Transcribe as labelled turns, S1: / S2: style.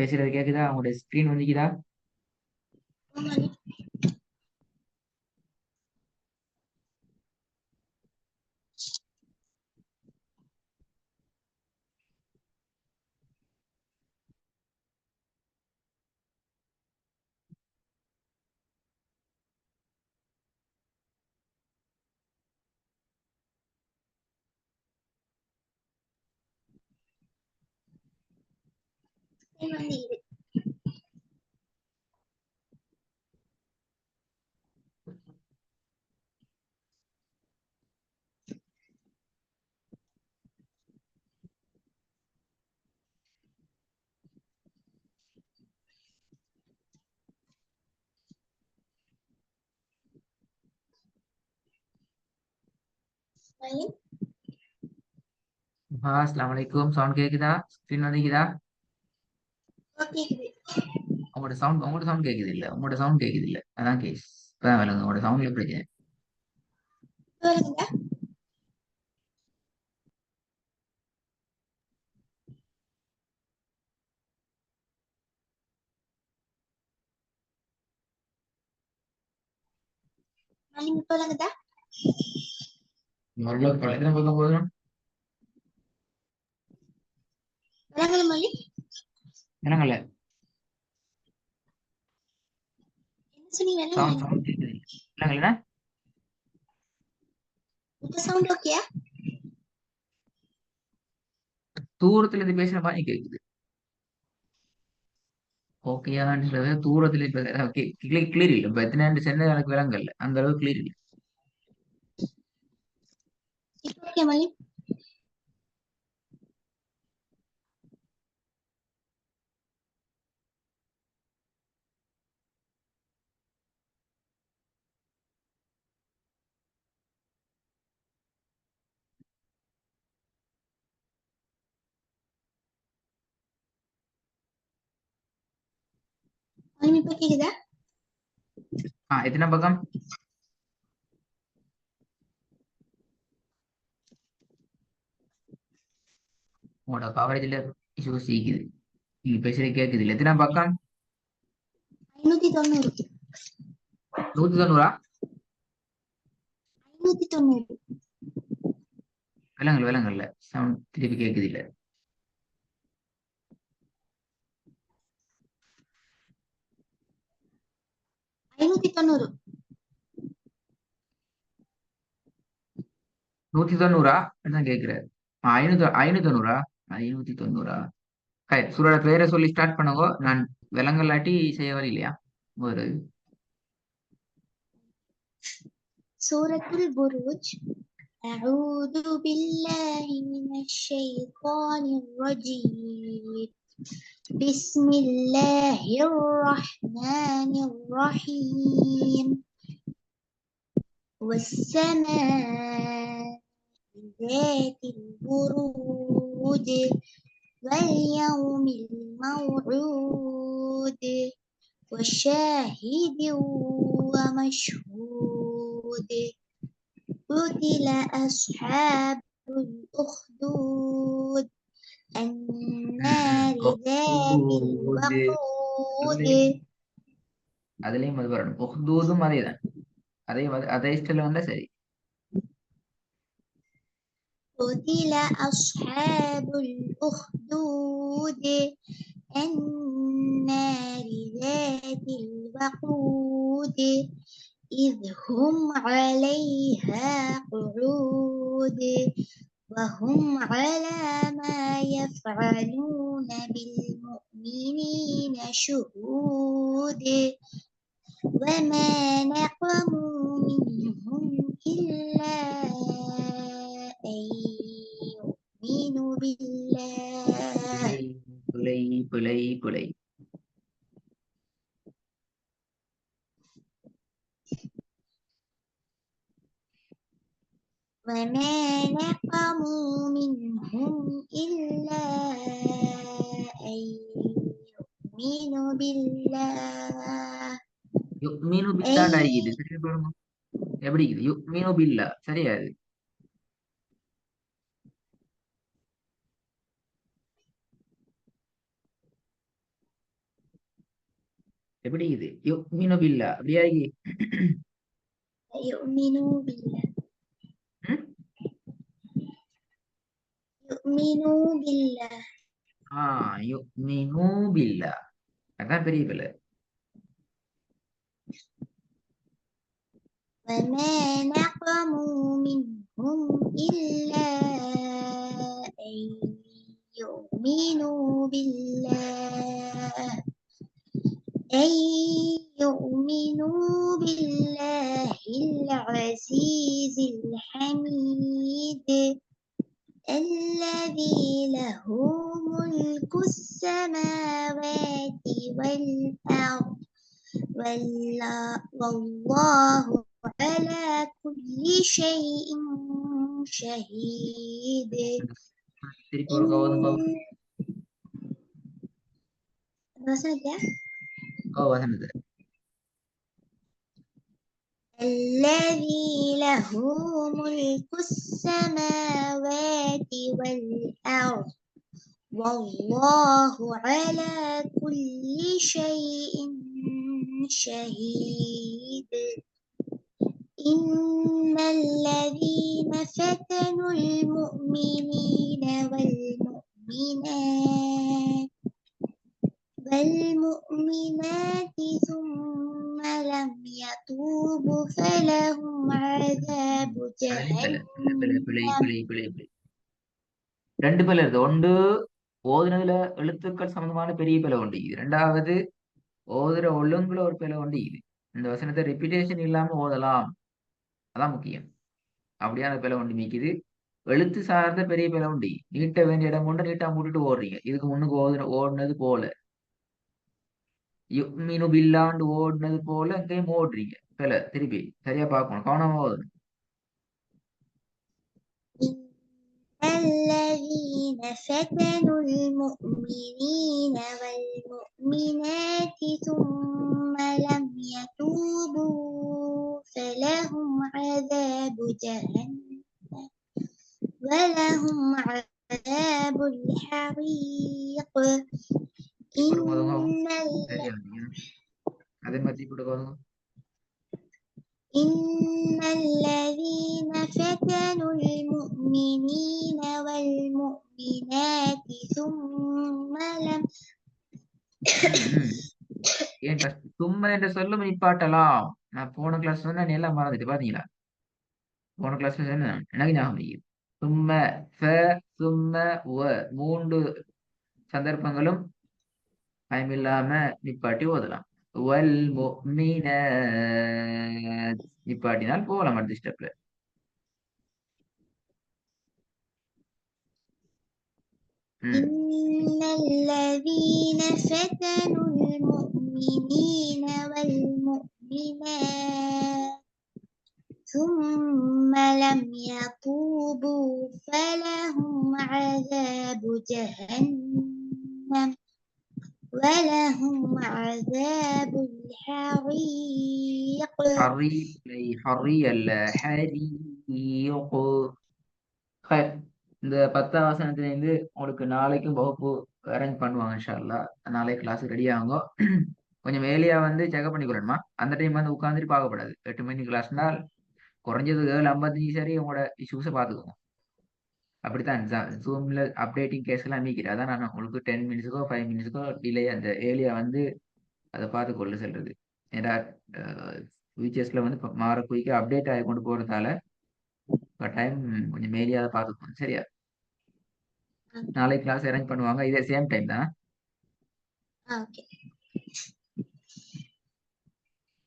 S1: பேசுறது கேக்குதா? உங்களோட ஸ்கிரீன் வந்துக்குதா? அஸ்ஸலாமு அலைக்கும். சவுண்ட் கேக்குதா? ஸ்கிரீன் வந்துக்குதா? உங்களோட சவுண்ட் கேக்குது இல்ல. உங்களோட சவுண்ட் கேக்குது இல்ல. அதான் கேஸ். இப்பதான் விளங்கு. உங்களோட சவுண்ட்ல பிரச்சனை. எத்தனை பக்கம் போதும்? என்னங்கல்ல சவுண்ட் கேக்குது இல்ல. என்னங்கல்ல தூரத்துல இருந்து பேசுற மாதிரி கேக்குது. ஓகேயான்றது தூரத்துல இப்ப கிளியர் இல்ல. இப்ப எத்தனை சென்னை எனக்கு விலங்கல்ல அந்த அளவுக்கு கிளியர் இல்ல. எத்தனை பக்கம்? உங்களோட கவரேஜ்ல இஷ்யூ சீக்குது. நீங்க பேசுறது கேக்குது இல்ல. எத்தனை பக்கம்? 190. விலங்கல்ல சவுண்ட் திருப்பி கேக்குது இல்ல. 190 தான் கேக்குறாரு. 590. 590. சூரோட பேரை சொல்லி ஸ்டார்ட் பண்ணுங்க. நான் விலங்கல்லாட்டி செய்ய வர இல்லையா ஒரு
S2: أعوذ بالله من الشيطان الرجيم بسم الله الرحمن الرحيم والسماء ذات البروج واليوم الموعود وشاهد ومشهود قتل أصحاب الأخدود النار ذات الوقود.
S1: அதுலயும் அது வரணும். உஹ்தூதும் அதேதான். அதே ஸ்டைல வந்தா சரி.
S2: قتل أصحاب الأخدود النار ذات الوقود إذ هم عليها قعود وهم على ما يفعلون بالمؤمنين شهود وما نقموا منهم إلا أن يؤمنوا بالله
S1: புலை
S2: وما نقموا منهم إلا أن يؤمنوا بالله.
S1: யுக்மினு பில்லான்னு அடிக்குது. சரி பாருங்க எப்படி இருக்குது. யுக்மினு பில்லா சரியா இது. எப்படி இது யுக்மினு பில்லா அப்படியா
S2: يؤمنوا بالله
S1: ம்?
S2: يؤمنوا بالله
S1: யுக்மினு பில்லா அதான் பெரிய பிள்ளை.
S2: وما نقموا منهم إلا أن يؤمنوا بالله أن يؤمنوا بالله العزيز الحميد الذي له ملك السماوات والأرض والله على كل شيء شهيد
S1: திருப்பி ஒரு கவனம் வசனது
S2: الذي له ملك السماوات والأرض والله على كل شيء شهيد إن الذين فتنوا المؤمنين والمؤمنات ثم لم يتوبوا فلهم عذاب جهنم
S1: ரெண்டு பிள்ளை இருக்கு. ஒன்று ஓதுனதுல எழுத்துக்கள் சம்பந்தமான பெரிய பிள்ளை உண்டு. இது ரெண்டாவது ஓதுற ஒழுங்குல ஒரு பிள்ளை உண்டு. இது இந்த வசனத்தை ரிப்பீட்டேஷன் இல்லாம ஓதலாம், அதான் முக்கியம். அப்படியான பிள்ளை உண்டு மீக்குது. எழுத்து சார்ந்த பெரிய பிள்ளை உண்டு. நீட்ட வேண்டிய இடம் கொண்டு நீட்டா மூட்டுட்டு ஓடுறீங்க. இதுக்கு முன்னுக்கு ஓடுனது போல யுக்மினு பில்லாண்டு ஓடுனது போல அங்கேயும் ஓடுறீங்க. பிள்ளை திருப்பி சரியா பார்க்கணும், கவனமா ஓதணும்.
S2: الذين فتنوا المؤمنين والمؤمنات ثم لم يتوبوا فلهم عذاب جهنم ولهم عذاب الحريق
S1: அதே மாதிரி கொடுக்கணும்.
S2: إن الذين فتنوا المؤمنين والمؤمنات ثم لم
S1: ஏன் சும்மா என்ற சொல்லும் நிப்பாட்டலாம். நான் போன கிளாஸ் சொன்ன நீ எல்லாம் மறந்துட்டு பாத்தீங்களா? போன கிளாஸ்ல சொன்ன எனக்கு ஞாபகம் இல்லை. சும்ம சும்ம மூன்று சந்தர்ப்பங்களும் பயமில்லாம நிப்பாட்டி ஓதலாம். வல் முஃமினாத் நிப்பாட்டினால் போகலாம் அடுத்த ஸ்டெப்ல.
S2: إن الذين فتنوا المؤمنين والمؤمنات ثم لم يتوبوا فلهم عذاب جهنم ولهم عذاب الحريق
S1: இந்த 10 வசனத்துல இருந்து உங்களுக்கு நாளைக்கும் வகுப்பு அரேஞ்ச் பண்ணுவாங்க இன்ஷா அல்லாஹ். நாளை கிளாஸ் ரெடி ஆகுங்க. கொஞ்சம் வேலையா வந்து செக்அப் பண்ணிக்கொள்ளணுமா. அந்த டைம் வந்து உட்காந்துட்டு பார்க்கப்படாது. 8 மணி கிளாஸ்னால் குறைஞ்சது 7:55 சரி உங்களோட இஷ்யூஸை பார்த்துக்கோங்க. அப்படித்தான் ஜூம்ல அப்டேட்டிங் கேஸ் எல்லாம் மீக்கிறேன். அதான் நான் உங்களுக்கு 10 மினிட்ஸுக்கோ 5 மினிட்ஸுக்கோ டிலே அந்த ஏரியா வந்து அதை பார்த்து கொள்ள செல்றது. ஏன்னா ஃபியூச்சர்ஸ்ல வந்து மாற குயிக்காக அப்டேட் ஆகி கொண்டு போறதால டைம் கொஞ்சம் மேலியாக பார்த்துக்கணும். சரியா? நாளைக்கு கிளாஸ் அரேஞ்ச் பண்ணுவாங்க. இதே சேம் டைம் தான்.
S2: Okay.